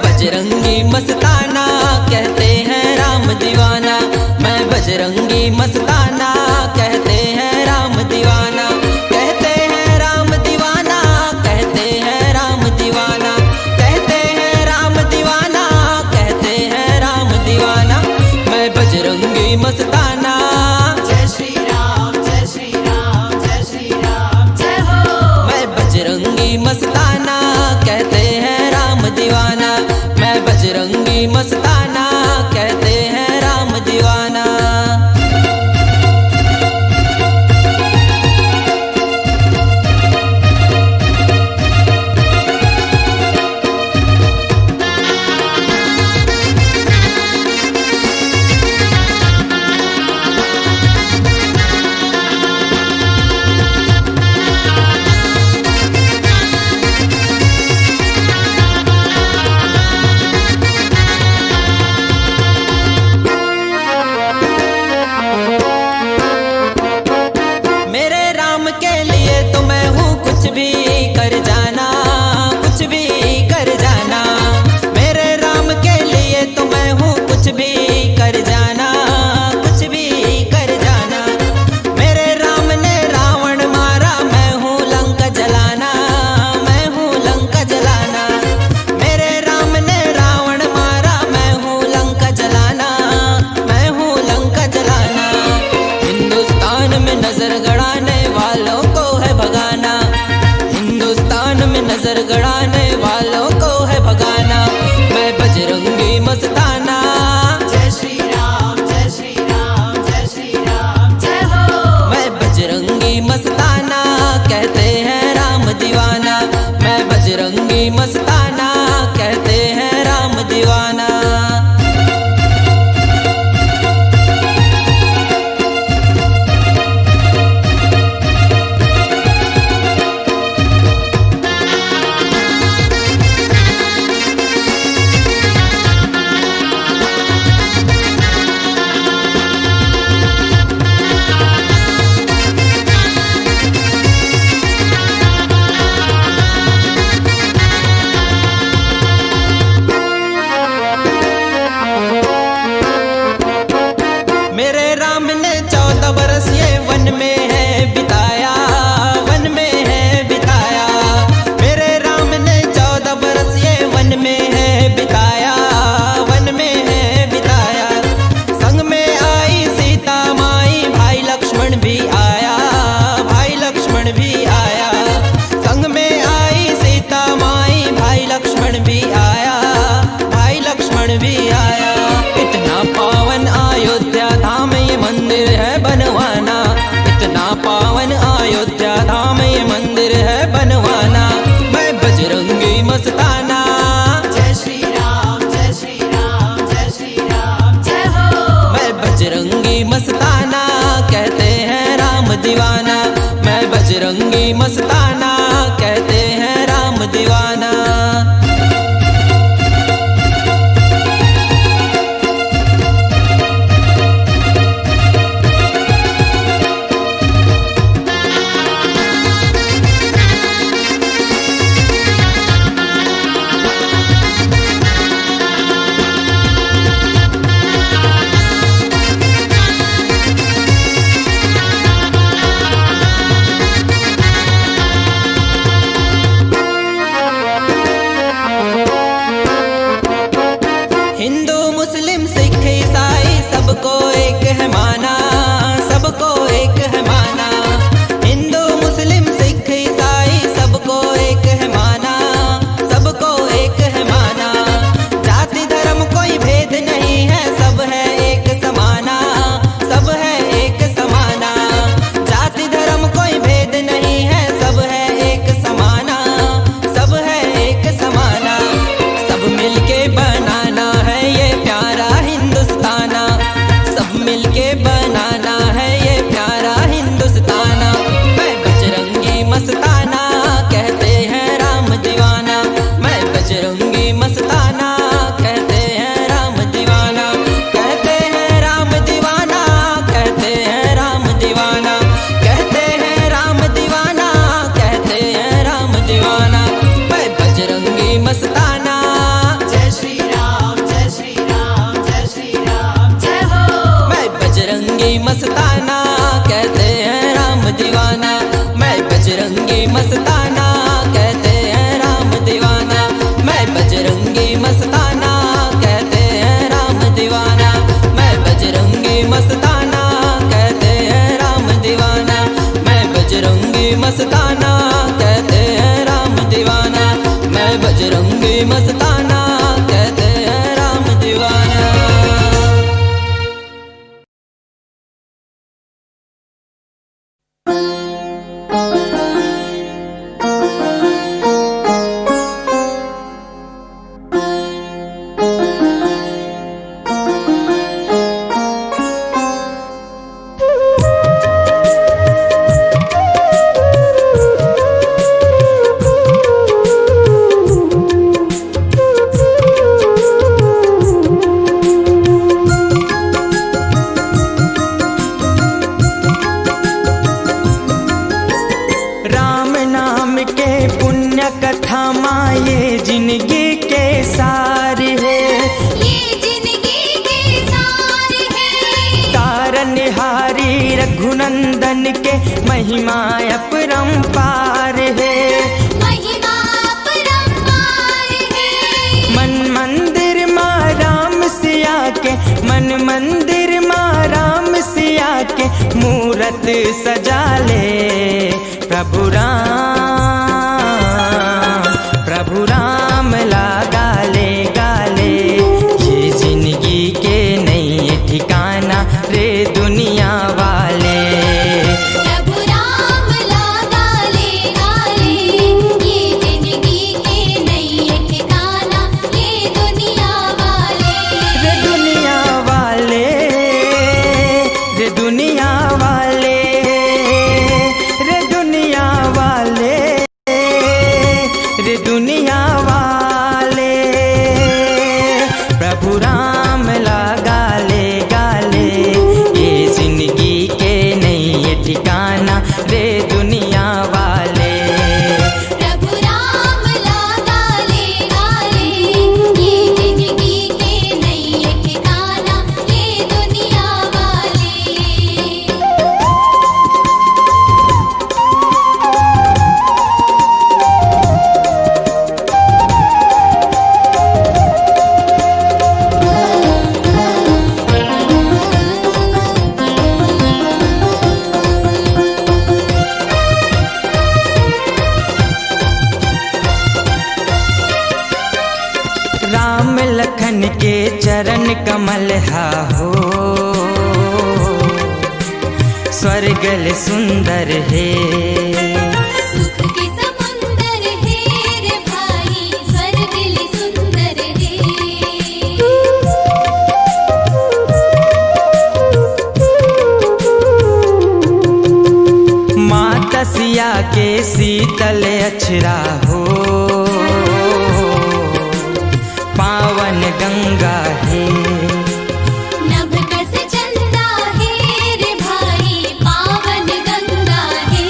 बजरंगी मस्ताना कहते हैं राम दीवाना। मैं बजरंगी मस्ताना कहते हैं राम दीवाना। कहते हैं राम दीवाना, कहते हैं राम दीवाना, कहते हैं राम दीवाना, कहते हैं राम दीवाना। मैं बजरंगी मस्ताना। जय श्री राम, जय श्री राम, जय श्री राम, जय हो। मैं बजरंगी मस्ताना कहते हैं राम दीवाना। मैं बजरंगी मस्ताना कहते हैं राम दीवाना। नजर गड़ाने वालों को है भगाना। मैं बजरंगी मस्ताना। जय श्री राम, जय श्री राम, जय श्री राम, जय हो। मैं बजरंगी मस्ताना कहते हैं राम दीवाना। मैं बजरंगी मस्ताना कहते हैं राम दीवाना। पावन अयोध्या धाम ये मंदिर है बनवाना। मैं बजरंगी मस्ताना। जय श्री राम, जय श्री राम, जय श्री राम, जय हो। मैं बजरंगी मस्ताना कहते हैं राम दीवाना। मैं बजरंगी मस्ताना कहते हैं राम दीवाना। मस्ताना कहते हैं राम दीवाना, मैं बजरंगी मस्ताना कहते हैं राम दीवाना, मैं बजरंगी मस्ताना कहते हैं राम दीवाना, मैं बजरंगी मस्ताना कहते हैं राम दीवाना, मैं बजरंगी मस्ताना कहते हैं राम दीवाना, मैं बजरंगी मस्ताना कहते हैं राम दीवाना। कथा माँ ये जिंदगी के सार है, ये जिंदगी के सार है। तारनहारी रघुनंदन के महिमा अपरंपार है, महिमा अपरंपार है। मन मंदिर माँ राम सिया के, मन मंदिर माँ राम सिया के मूरत सजा ले प्रभु राम लगा ले गाले, ये जिंदगी के नई ठिकाना रे दुनिया वाले। प्रभु राम लगा ले गाले, ये जिंदगी के नई ठिकाना ये दुनिया वाले। रे दुनिया वाले, रे दुनिया वाले, रे दुनिया वाले, रे दुनिया वाले। प्रभु राम लगा ले गाले, ये जिंदगी के नई ठिकाना रे दुनिया वाले। प्रभु राम लगा ले गाले, ये जिंदगी के नई ठिकाना ये दुनिया वाले। राम लखन के चरण कमल हा हो, स्वर्गल सुंदर है। सुख के समुंदर है रे भाई, स्वर्गल सुंदर है। माता सिया के शीतल अछरा हो, पावन गंगा है। नभ कस चंदा है रे भाई, पावन गंगा है।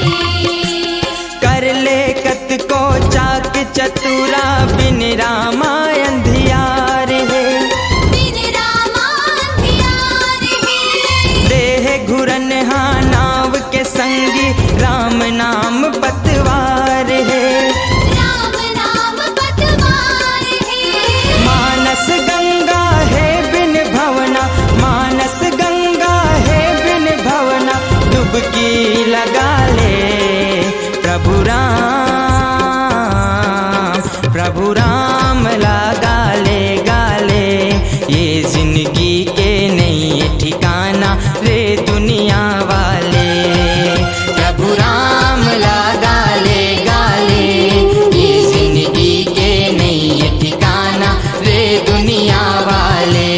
कर ले कत को चाक चतुरा बिन रामा अंधियार है, बिन रामा अंधियार है। देह घुरन हा नाव के संगी राम नाम पतवार है। राम नाम पतवार है। मानस गंगा है बिन भवना, मानस गंगा है बिन भवना, डुबकी लगा ले प्रभु राम लगा ले गाले, ये जिंदगी के नई ठिकाना रे दुनिया वाले। प्रभु राम लगा ले गाले, ये जिंदगी के नई ठिकाना रे दुनिया वाले।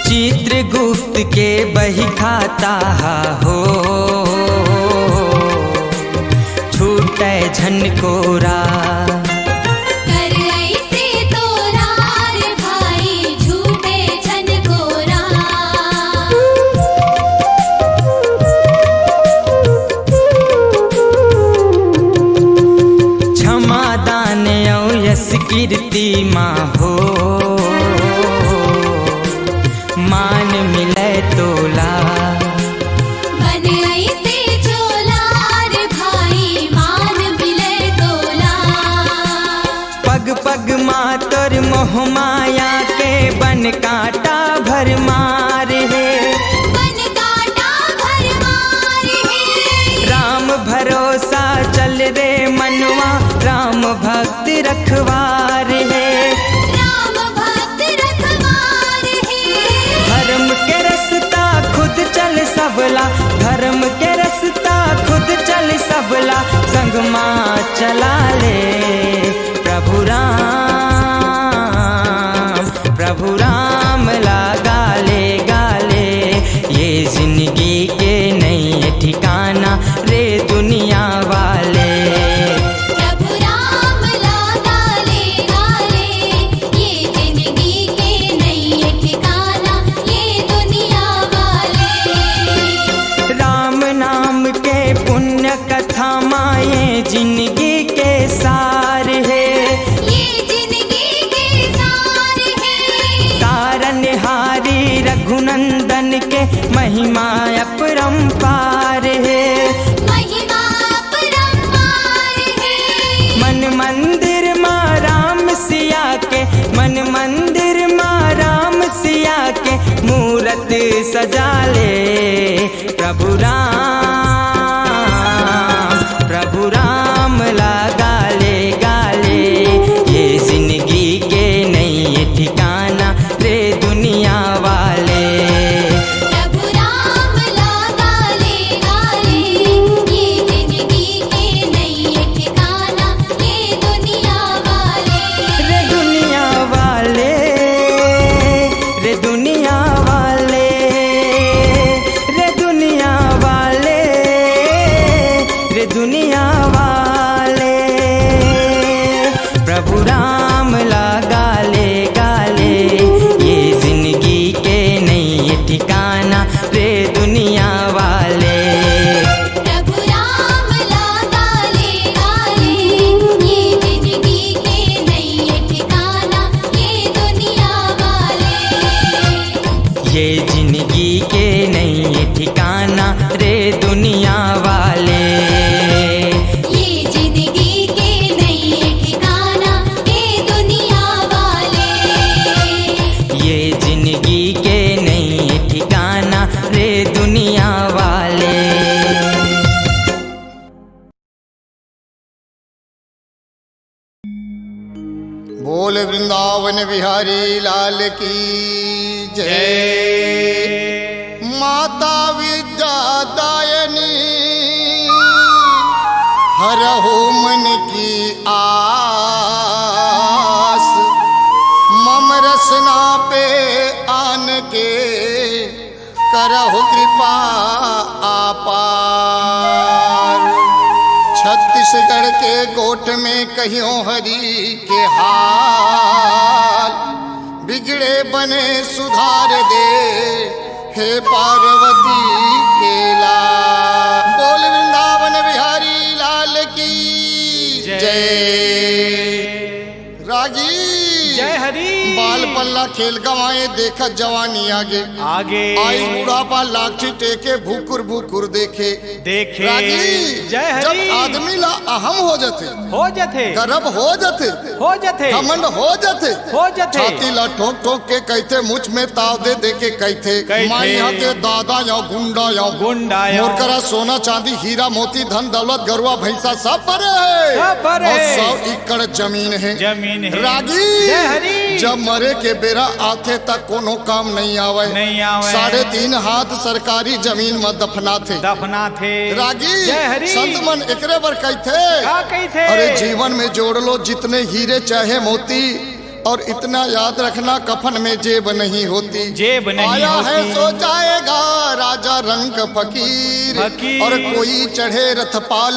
चित्रगुप्त के बही खाता हो, छूटे झन कोरा। कर ऐसे तोरा रे भाई झूठे छन कोरा। क्षमा दान औ यश कीर्ति माँ हो, मान मिले तोला। बन ऐसे चोला रे भाई मान मिले तोला। पग पग माँ तोर मोह माया के बन काटा भर मार है। बन काटा भर मार है। राम भरोसा चल रे मनवा, राम भक्त रखवार है। राम भक्त रखवार है। धर्म के रास्ता खुद चल सबला, धर्म के रास्ता खुद चल सबला। संग माँ चला ले प्रभु राम लगा ले गाले। ये जिंदगी के नहीं ठिकाना रे दुनिया वाले। प्रभु राम लगा ले गाले। ये जिंदगी के नहीं ठिकाना ये दुनिया वाले। राम नाम के पुण्य कथा माए जिंदगी के सार है। ये जिंदगी के सार है। तारनहारी रघुनंदन के महिमा अपरंपार है। महिमा अपरंपार है। मन मंदिर माँ राम सिया के, मन मंदिर माँ राम सिया के मूरत सजा ले प्रभु राम लगा ले गाले। ये जिंदगी के नहीं ठिकाना रे दुनिया वाले। प्रभु राम लगा ले गाले। ये जिंदगी के नहीं ठिकाना ये दुनिया वाले। रे दुनिया वाले, रे दुनिया वाले, रे दुनिया वाले, रे दुनिया वाले। प्रभु राम लगा ले गाले। ये जिंदगी के नहीं ठिकाना रे दुनिया वाले। प्रभु राम लगा ले गाले। ये जिंदगी के नहीं ठिकाना ये दुनिया वाले। ये जिंदगी के नहीं ठिकाना रे दुनिया वाले। ये जिंदगी के नहीं ठिकाना ये दुनिया वाले। ये जिंदगी के नहीं ठिकाना रे दुनिया वाले। बोल वृंदावन बिहारी लाल की जय। माता विद्या दायनी हरहु मन की आस। मम रसना पे आन के करहु कृपा आपार। छत्तीसगढ़ के गोठ में कहियो हरि के हाल। बिगड़े बने सुधार दे हे पार्वती के लाल। बोल वृंदावन बिहारी लाल की जय। रागी जय हरि। बाल पल्ला खेल गवाए देखत जवानी आगे आगे आई बुढ़ापा लाठी टेके भूकुर भूकुर देखे देखे। रागी जय जब हरि। आदमी ला अहम हो जाते, गर्व हो जाते, घमंड हो जाते, छाती ला ठोक ठोक के कहते, मुझ में ताव दे दे के कहते, माँ यहाँ के दादा या गुंडा या मोरकरा सोना चांदी हीरा मोती धन दौलत गरुआ भैंसा सब भरे है और 100 एकड़ जमीन है। रागी जब मरे के बेरा आते तक कोनो काम नहीं आवे, 3.5 हाथ सरकारी जमीन में दफना थे। रागी संत मन एकरे बर कहते, अरे जीवन में जोड़ लो जितने हीरे चाहे मोती, और इतना याद रखना कफन में जेब नहीं होती। आया है सो जाएगा राजा रंग फकीर, और कोई चढ़े रथ पाल